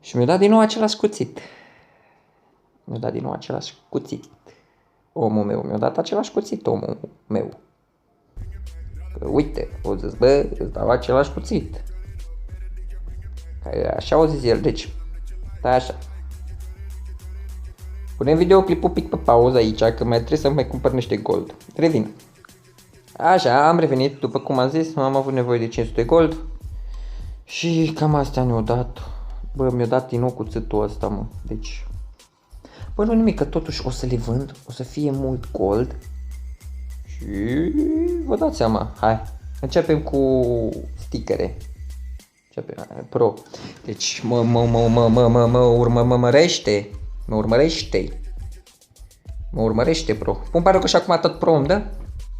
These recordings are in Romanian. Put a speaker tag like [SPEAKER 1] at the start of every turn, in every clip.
[SPEAKER 1] Și mi-a dat din nou același cuțit. Mi-a dat din nou același cuțit. Omul meu mi-a dat același cuțit, omul meu. Că, uite, o zis, bă, îți dau același cuțit. Că așa o zis el, deci, stai așa. Punem videoclipul pic pe pauză aici, că mai trebuie să mai cumpăr niște gold. Revin. Așa, am revenit, după cum am zis, am avut nevoie de 500 gold. Și cam astea mi-au dat. Bă, mi-a dat din nou cuțitul ăsta, mă. Deci... Bă, nu nimic, că totuși o să le vând, o să fie mult gold. Și vă dați seama, hai. Începem cu stickere. Începem, pro. Deci mă urmărește. Mă urmărește, pro. Pun pariu că și acum tot pro îmi dă?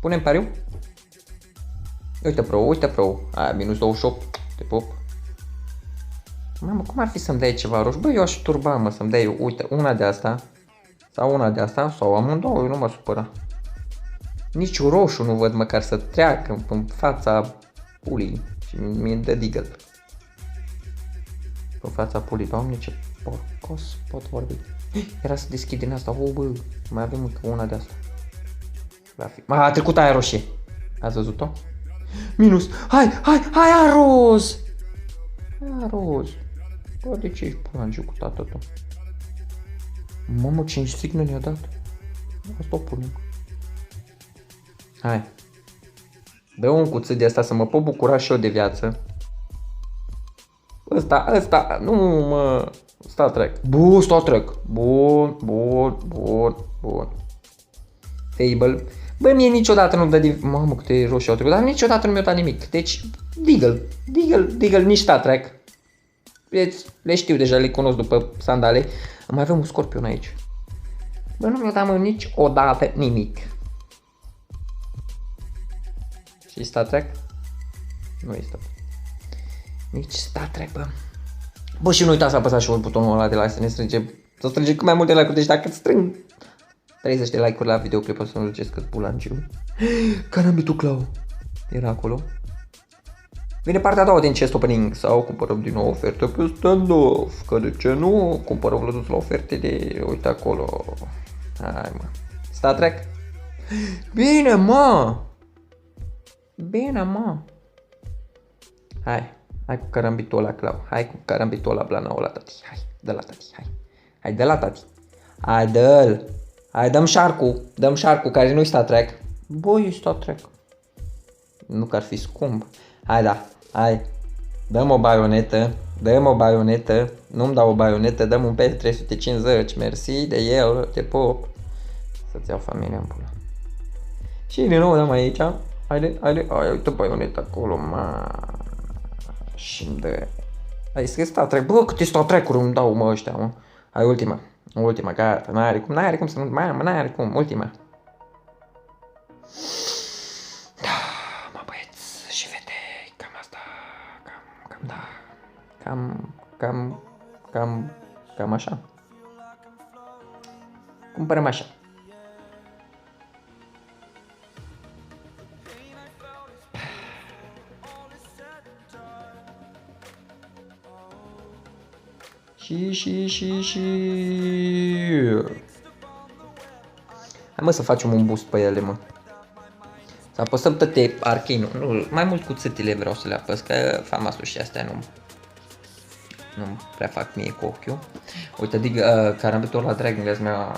[SPEAKER 1] Punem pariu? Uite pro. Aia, minus 28. Te pop. Mamă, cum ar fi să-mi dai ceva roșu? Bă, eu aș turba, mă, să-mi dai, uite, una de asta. Sau una de asta, sau amândouă, eu nu mă supăra. Nici roșu nu văd măcar să treacă în fața pulii. Și mi-e de deagle. În fața pulii, doamne, ce porcos pot vorbi. Era să deschid din asta, bă, mai avem încă una de asta. A trecut aia roșie. Ați văzut-o? Minus, hai, aia roz! Aia roz. Bă, de ce ești pulangiu cu tata tu? Mamă, ce insignă ne-a dat. Asta o punem. Hai. Dă un cuțit de asta să mă pot bucura și eu de viață. Ăsta, nu mă... Star Trek. Bun, Star Trek. Bun. Fable. Bă, mie niciodată nu-mi dă din... Mamă, câte roșii au trecut, dar niciodată nu mi-a dat nimic. Deci, Deagle, nici Star Trek. Le știu deja, le cunosc după sandale. Mai avem un scorpion aici. Bă, nu mi-a dat niciodată nimic. Și Star Trek? Nu este. Nici Star Trek, bă. Bă, și nu uitați să apăsați și voi butonul ăla de like, să ne strângem cât mai multe like-uri. Deci dacă strâng 30 de like-uri la videoclip, o să nu ziceți că-s bulangiu. Carambitul Clau era acolo. Vine partea a doua din chest opening sau cumpărăm din nou oferte pe standoff. Că de ce nu? Cumpărăm vlăduț la oferte de... Uite acolo. Hai, mă. Star Trek? Bine, mă! Hai cu carambitul ăla, Clau. Hai cu carambitul ăla, blana ăla, tati. Hai, dă la tati, hai, dă la tati. Hai, dă-l. Hai, dăm șarcul, care nu-i Star Trek. Bă, e Star Trek. Nu că ar fi scump. Hai. Dăm o baionetă. Nu-mi dau o baionetă, dăm un P350. Mersi de el, te pop. Să-ți iau familia în pula. Și din nou dăm aici. Haide, uite baioneta acolo, mă. Și-mi dă. Hai, scrie Star Trek. Bă, câte Star Trek-uri îmi dau, mă, ăștia, mă. Hai, ultima, gata. N-are cum să nu... N-are cum, ultima. Mă, băieți și fete, cam asta, cam așa. Cumpărăm așa. Și... Hai, mă, să facem un boost pe ele, mă. Să apăsăm toate arcane, nu, mai mult cuțitele vreau să le apăs, că famasul și astea nu prea fac mie cu ochiul. Uite, carambitul la Dragon Glass mi-a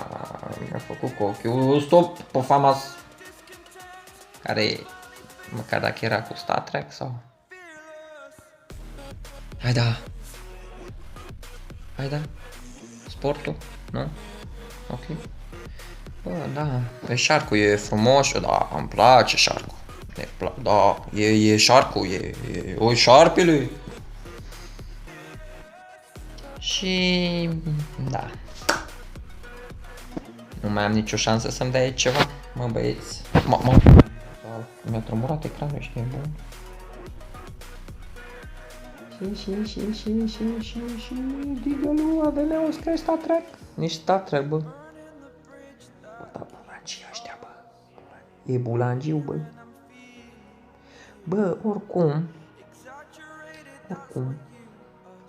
[SPEAKER 1] făcut cu ochiul. Stop pe famas, care, măcar dacă era cu Star Trek sau... Hai da, sportul, nu? Ok. Bă, da, șarcul e frumos, da, îmi place șarcul. Da, e șarcul, o șarpele. Și da. Nu mai am nicio șansă să-mi dai ceva, mă, băieți. Mi-a tremurat ecranul, ești nebun. Și Deagle-ul AVM-ul scrie Star Trek. Nici Star Trek, bă. Bă, da, bulangii ăștia, bă. E bulangiu, bă. Bă, oricum.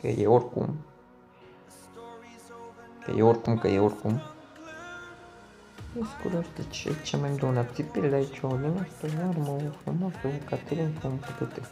[SPEAKER 1] Că e oricum. Că e oricum, că e oricum. Ești curios de ce mai îmi dă un apțipile aici, o din asta, iar mă, frumos, o Caterin, cum puteți.